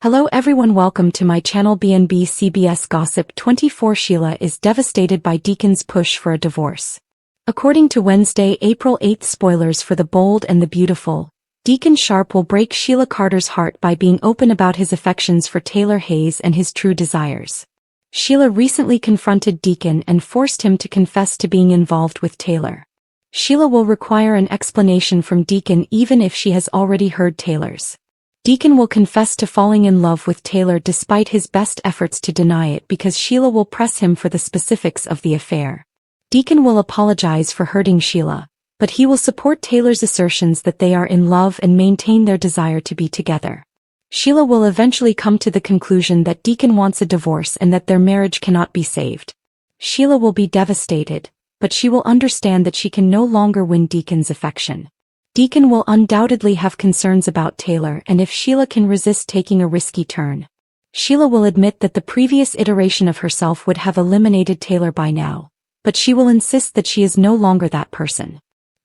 Hello everyone, welcome to my channel BNB CBS Gossip 24. Sheila is devastated by Deacon's push for a divorce. According to Wednesday, April 8 spoilers for The Bold and the Beautiful, Deacon Sharp will break Sheila Carter's heart by being open about his affections for Taylor Hayes and his true desires. Sheila recently confronted Deacon and forced him to confess to being involved with Taylor. Sheila will require an explanation from Deacon even if she has already heard Taylor's. Deacon will confess to falling in love with Taylor despite his best efforts to deny it because Sheila will press him for the specifics of the affair. Deacon will apologize for hurting Sheila, but he will support Taylor's assertions that they are in love and maintain their desire to be together. Sheila will eventually come to the conclusion that Deacon wants a divorce and that their marriage cannot be saved. Sheila will be devastated, but she will understand that she can no longer win Deacon's affection. Deacon will undoubtedly have concerns about Taylor and if Sheila can resist taking a risky turn. Sheila will admit that the previous iteration of herself would have eliminated Taylor by now, but she will insist that she is no longer that person.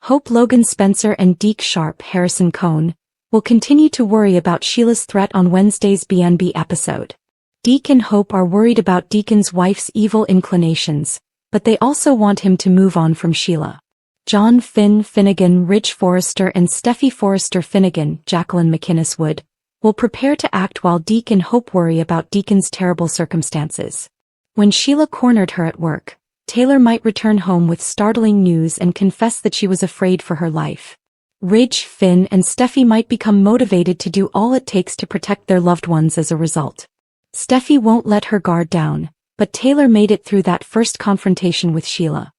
Hope Logan Spencer and Deacon Sharp Harrison Cohn will continue to worry about Sheila's threat on Wednesday's BNB episode. Deacon and Hope are worried about Deacon's wife's evil inclinations, but they also want him to move on from Sheila. John Finn Finnegan Ridge Forrester and Steffi Forrester Finnegan Jacqueline McInnes Wood will prepare to act while Deacon and Hope worry about Deacon's terrible circumstances. When Sheila cornered her at work, Taylor might return home with startling news and confess that she was afraid for her life. Ridge, Finn and Steffi might become motivated to do all it takes to protect their loved ones as a result. Steffi won't let her guard down, but Taylor made it through that first confrontation with Sheila.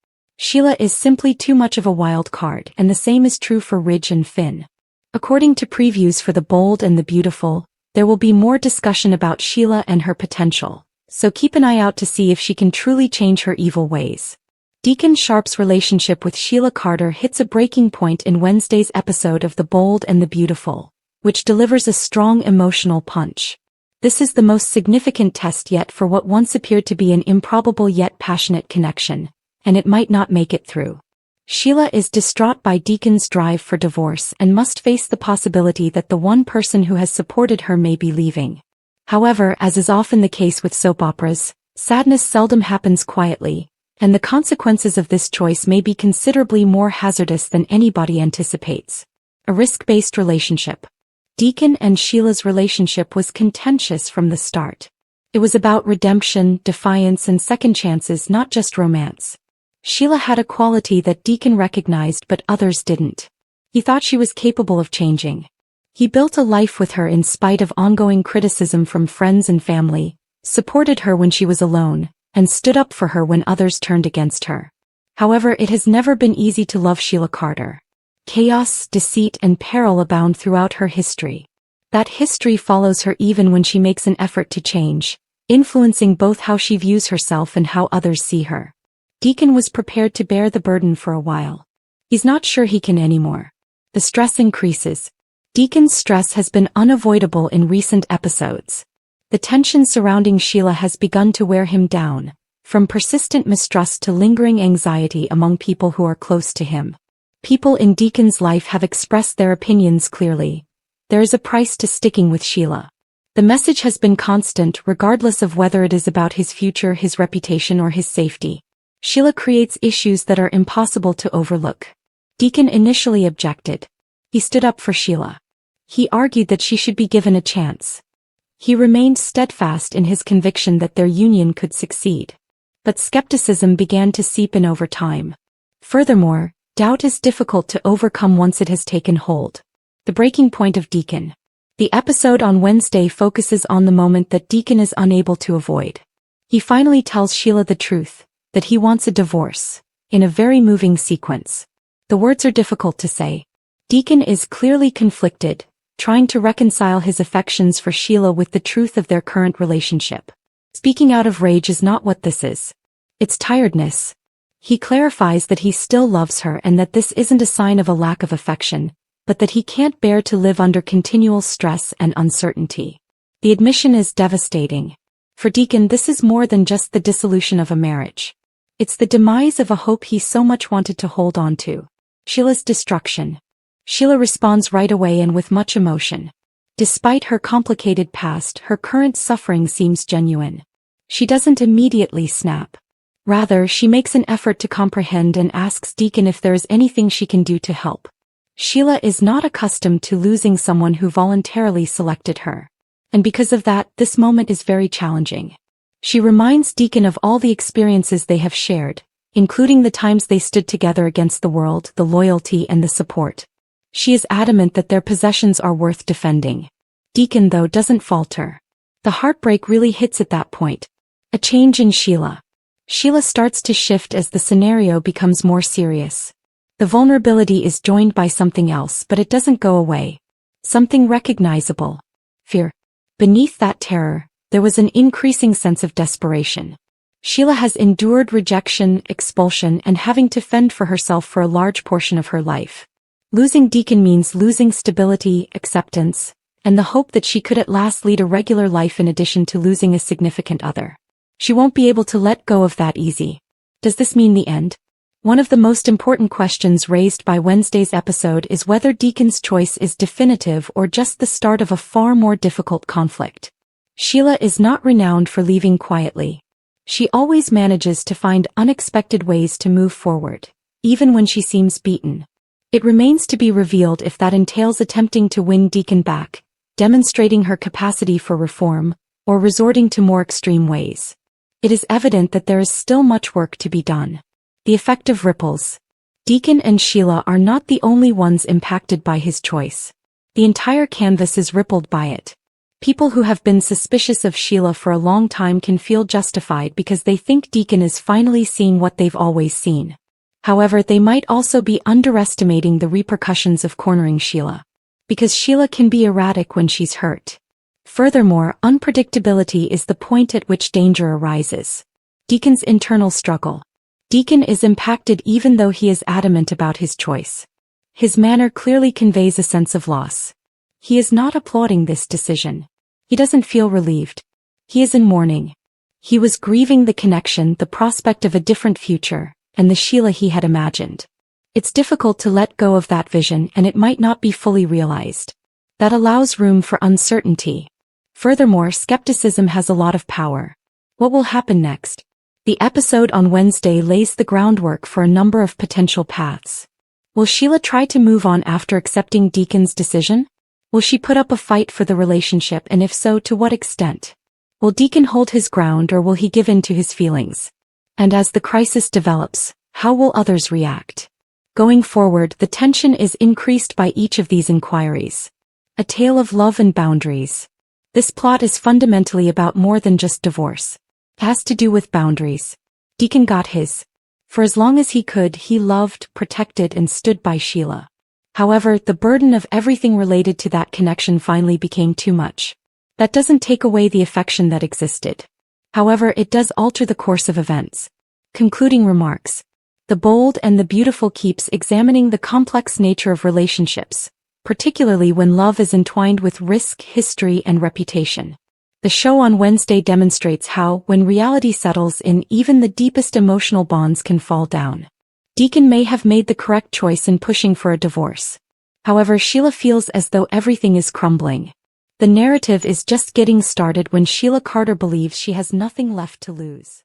Sheila is simply too much of a wild card, and the same is true for Ridge and Finn. According to previews for The Bold and the Beautiful, there will be more discussion about Sheila and her potential, so keep an eye out to see if she can truly change her evil ways. Deacon Sharp's relationship with Sheila Carter hits a breaking point in Wednesday's episode of The Bold and the Beautiful, which delivers a strong emotional punch. This is the most significant test yet for what once appeared to be an improbable yet passionate connection, and it might not make it through. Sheila is distraught by Deacon's drive for divorce and must face the possibility that the one person who has supported her may be leaving. However, as is often the case with soap operas, sadness seldom happens quietly, and the consequences of this choice may be considerably more hazardous than anybody anticipates. A risk-based relationship. Deacon and Sheila's relationship was contentious from the start. It was about redemption, defiance and second chances, not just romance. Sheila had a quality that Deacon recognized but others didn't. He thought she was capable of changing. He built a life with her in spite of ongoing criticism from friends and family, supported her when she was alone, and stood up for her when others turned against her. However, it has never been easy to love Sheila Carter. Chaos, deceit and peril abound throughout her history. That history follows her even when she makes an effort to change, influencing both how she views herself and how others see her. Deacon was prepared to bear the burden for a while. He's not sure he can anymore. The stress increases. Deacon's stress has been unavoidable in recent episodes. The tension surrounding Sheila has begun to wear him down, from persistent mistrust to lingering anxiety among people who are close to him. People in Deacon's life have expressed their opinions clearly. There is a price to sticking with Sheila. The message has been constant regardless of whether it is about his future, his reputation or his safety. Sheila creates issues that are impossible to overlook. Deacon initially objected. He stood up for Sheila. He argued that she should be given a chance. He remained steadfast in his conviction that their union could succeed. But skepticism began to seep in over time. Furthermore, doubt is difficult to overcome once it has taken hold. The breaking point of Deacon. The episode on Wednesday focuses on the moment that Deacon is unable to avoid. He finally tells Sheila the truth, that he wants a divorce, in a very moving sequence. The words are difficult to say. Deacon is clearly conflicted, trying to reconcile his affections for Sheila with the truth of their current relationship. Speaking out of rage is not what this is. It's tiredness. He clarifies that he still loves her and that this isn't a sign of a lack of affection, but that he can't bear to live under continual stress and uncertainty. The admission is devastating. For Deacon, this is more than just the dissolution of a marriage. It's the demise of a hope he so much wanted to hold on to. Sheila's destruction. Sheila responds right away and with much emotion. Despite her complicated past, her current suffering seems genuine. She doesn't immediately snap. Rather, she makes an effort to comprehend and asks Deacon if there is anything she can do to help. Sheila is not accustomed to losing someone who voluntarily selected her. And because of that, this moment is very challenging. She reminds Deacon of all the experiences they have shared, including the times they stood together against the world, the loyalty and the support. She is adamant that their possessions are worth defending. Deacon, though, doesn't falter. The heartbreak really hits at that point. A change in Sheila. Sheila starts to shift as the scenario becomes more serious. The vulnerability is joined by something else, but it doesn't go away. Something recognizable. Fear. Beneath that terror, there was an increasing sense of desperation. Sheila has endured rejection, expulsion, and having to fend for herself for a large portion of her life. Losing Deacon means losing stability, acceptance, and the hope that she could at last lead a regular life in addition to losing a significant other. She won't be able to let go of that easy. Does this mean the end? One of the most important questions raised by Wednesday's episode is whether Deacon's choice is definitive or just the start of a far more difficult conflict. Sheila is not renowned for leaving quietly. She always manages to find unexpected ways to move forward, even when she seems beaten. It remains to be revealed if that entails attempting to win Deacon back, demonstrating her capacity for reform, or resorting to more extreme ways. It is evident that there is still much work to be done. The effect of ripples. Deacon and Sheila are not the only ones impacted by his choice. The entire canvas is rippled by it. People who have been suspicious of Sheila for a long time can feel justified because they think Deacon is finally seeing what they've always seen. However, they might also be underestimating the repercussions of cornering Sheila. Because Sheila can be erratic when she's hurt. Furthermore, unpredictability is the point at which danger arises. Deacon's internal struggle. Deacon is impacted even though he is adamant about his choice. His manner clearly conveys a sense of loss. He is not applauding this decision. He doesn't feel relieved. He is in mourning. He was grieving the connection, the prospect of a different future, and the Sheila he had imagined. It's difficult to let go of that vision, and it might not be fully realized. That allows room for uncertainty. Furthermore, skepticism has a lot of power. What will happen next? The episode on Wednesday lays the groundwork for a number of potential paths. Will Sheila try to move on after accepting Deacon's decision? Will she put up a fight for the relationship, and if so, to what extent? Will Deacon hold his ground, or will he give in to his feelings? And as the crisis develops, how will others react? Going forward, the tension is increased by each of these inquiries. A tale of love and boundaries. This plot is fundamentally about more than just divorce. It has to do with boundaries. Deacon got his. For as long as he could, he loved, protected, and stood by Sheila. However, the burden of everything related to that connection finally became too much. That doesn't take away the affection that existed. However, it does alter the course of events. Concluding remarks. The Bold and the Beautiful keeps examining the complex nature of relationships, particularly when love is entwined with risk, history, and reputation. The show on Wednesday demonstrates how, when reality settles in, even the deepest emotional bonds can fall down. Deacon may have made the correct choice in pushing for a divorce. However, Sheila feels as though everything is crumbling. The narrative is just getting started when Sheila Carter believes she has nothing left to lose.